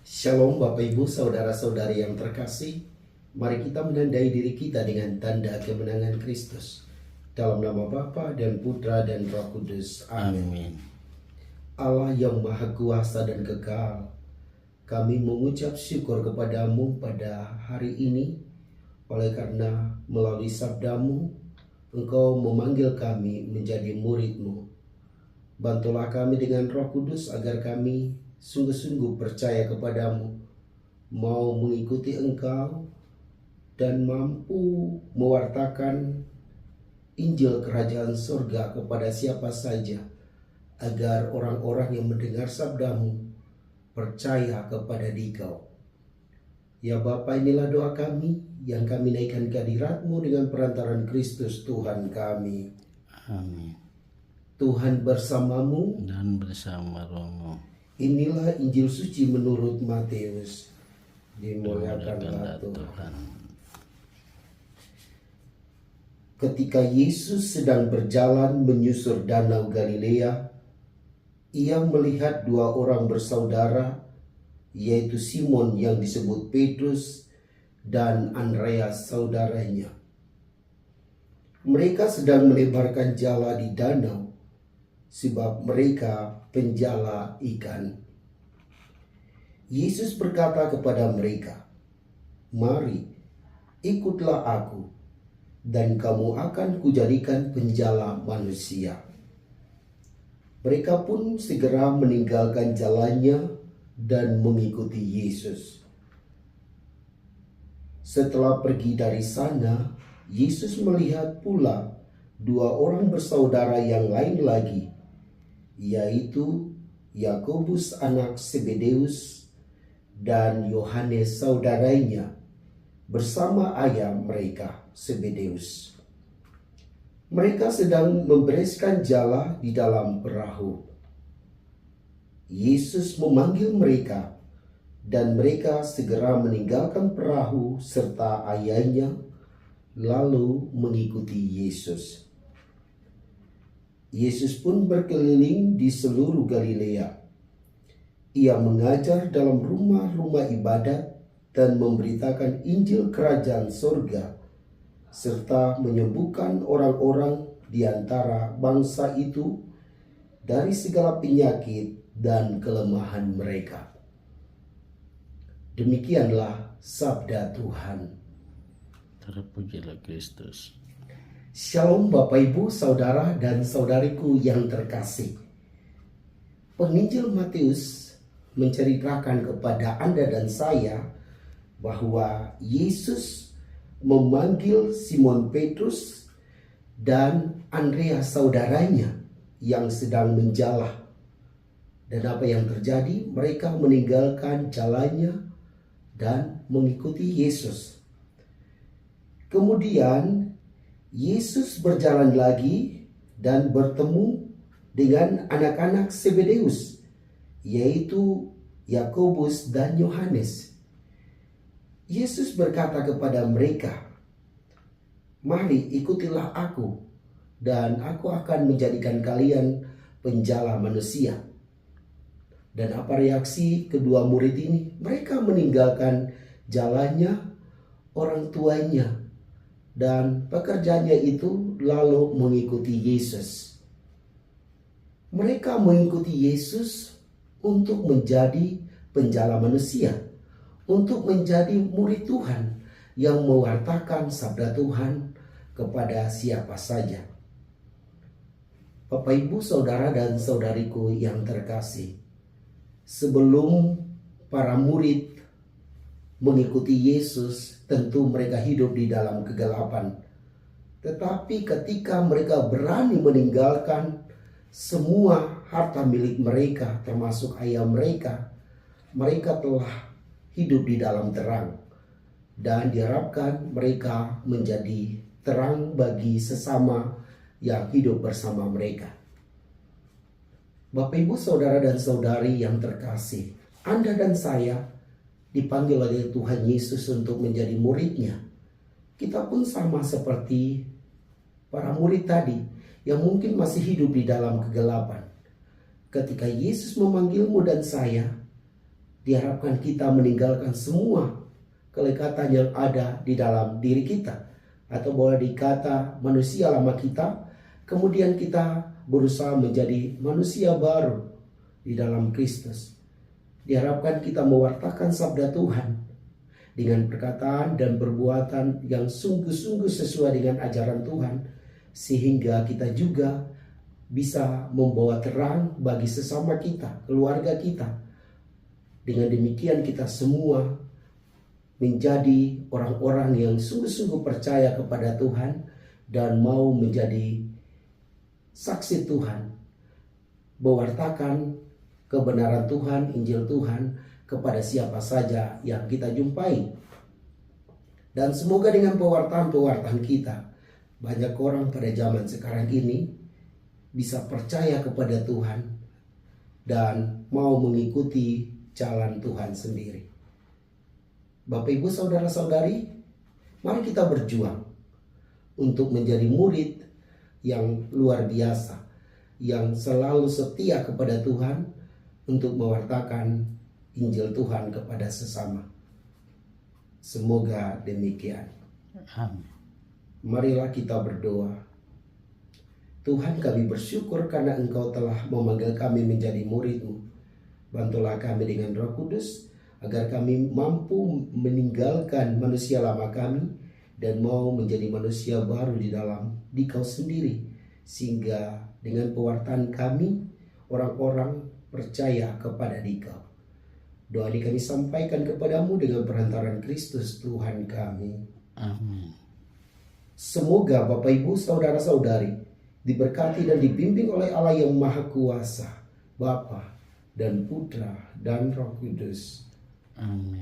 Shalom Bapak Ibu Saudara-saudari yang terkasih. Mari kita menandai diri kita dengan tanda kemenangan Kristus. Dalam nama Bapa dan Putra dan Roh Kudus. Amin. Allah yang Maha Kuasa dan Kekal, kami mengucap syukur kepadamu pada hari ini, oleh karena melalui sabdamu Engkau memanggil kami menjadi murid-Mu. Bantulah kami dengan Roh Kudus agar kami sungguh-sungguh percaya kepadamu, mau mengikuti Engkau, dan mampu mewartakan Injil Kerajaan Surga kepada siapa saja, agar orang-orang yang mendengar sabdamu percaya kepada Dikau. Ya Bapa, inilah doa kami yang kami naikkan ke hadirat-Mu dengan perantaran Kristus Tuhan kami. Amin. Tuhan bersamamu Dan bersama rohmu. Inilah Injil suci menurut Matius. Dimuliakanlah Tuhan. Tuhan. Ketika Yesus sedang berjalan menyusur danau Galilea, ia melihat dua orang bersaudara, yaitu Simon yang disebut Petrus dan Andreas saudaranya. Mereka sedang melebarkan jala di danau, sebab mereka penjala ikan. Yesus berkata kepada mereka, "Mari, ikutlah aku, dan kamu akan kujadikan penjala manusia." Mereka pun segera meninggalkan jalannya dan mengikuti Yesus. Setelah pergi dari sana, Yesus melihat pula dua orang bersaudara yang lain lagi, yaitu Yakobus anak Zebedeus dan Yohanes saudaranya bersama ayah mereka Zebedeus. Mereka sedang membereskan jala di dalam perahu. Yesus memanggil mereka, dan mereka segera meninggalkan perahu serta ayahnya, lalu mengikuti Yesus. Yesus pun berkeliling di seluruh Galilea. Ia mengajar dalam rumah-rumah ibadat dan memberitakan Injil Kerajaan Surga, serta menyembuhkan orang-orang di antara bangsa itu dari segala penyakit dan kelemahan mereka. Demikianlah sabda Tuhan. Terpujilah Kristus. Shalom Bapak Ibu, Saudara dan Saudariku yang terkasih. Penginjil Matius menceritakan kepada Anda dan saya bahwa Yesus memanggil Simon Petrus dan Andreas saudaranya yang sedang menjala. Dan apa yang terjadi? Mereka meninggalkan jalannya dan mengikuti Yesus. Kemudian Yesus berjalan lagi dan bertemu dengan anak-anak Zebedeus, yaitu Yakobus dan Yohanes. Yesus berkata kepada mereka, "Mari ikutilah aku, dan aku akan menjadikan kalian penjala manusia." Dan apa reaksi kedua murid ini? Mereka meninggalkan jalannya, orang tuanya, dan pekerjaannya itu, lalu mengikuti Yesus. Mereka mengikuti Yesus untuk menjadi penjala manusia, untuk menjadi murid Tuhan yang mewartakan sabda Tuhan kepada siapa saja. Bapak, Ibu, Saudara dan Saudariku yang terkasih, sebelum para murid mengikuti Yesus, tentu mereka hidup di dalam kegelapan. Tetapi ketika mereka berani meninggalkan semua harta milik mereka, termasuk ayah mereka, mereka telah hidup di dalam terang. Dan diharapkan mereka menjadi terang bagi sesama yang hidup bersama mereka. Bapak, Ibu, Saudara dan Saudari yang terkasih, Anda dan saya dipanggil oleh Tuhan Yesus untuk menjadi muridnya. Kita pun sama seperti para murid tadi yang mungkin masih hidup di dalam kegelapan. Ketika Yesus memanggilmu dan saya, Diharapkan kita meninggalkan semua kelekatan yang ada di dalam diri kita, atau boleh dikata manusia lama kita, kemudian kita berusaha menjadi manusia baru di dalam Kristus. Diharapkan kita mewartakan sabda Tuhan dengan perkataan dan perbuatan yang sungguh-sungguh sesuai dengan ajaran Tuhan, sehingga kita juga bisa membawa terang bagi sesama kita, keluarga kita. Dengan demikian kita semua menjadi orang-orang yang sungguh-sungguh percaya kepada Tuhan dan mau menjadi saksi Tuhan, mewartakan kebenaran Tuhan, Injil Tuhan kepada siapa saja yang kita jumpai. Dan semoga dengan pewartaan-pewartaan kita, banyak orang pada zaman sekarang ini bisa percaya kepada Tuhan dan mau mengikuti jalan Tuhan sendiri. Bapak, Ibu, saudara-saudari, mari kita berjuang untuk menjadi murid yang luar biasa, yang selalu setia kepada Tuhan untuk mewartakan Injil Tuhan kepada sesama. Semoga demikian. Amin. Marilah kita berdoa. Tuhan, kami bersyukur karena Engkau telah memanggil kami menjadi murid-Mu. Bantulah kami dengan Roh Kudus agar kami mampu meninggalkan manusia lama kami dan mau menjadi manusia baru di dalam Dikau sendiri, sehingga dengan pewartaan kami orang-orang percaya kepada Dikau. Doa ini kami sampaikan kepadamu dengan perantaran Kristus Tuhan kami. Amin. Semoga Bapak, Ibu, saudara-saudari diberkati dan dibimbing oleh Allah yang Maha Kuasa, Bapa dan Putra dan Roh Kudus. Amin.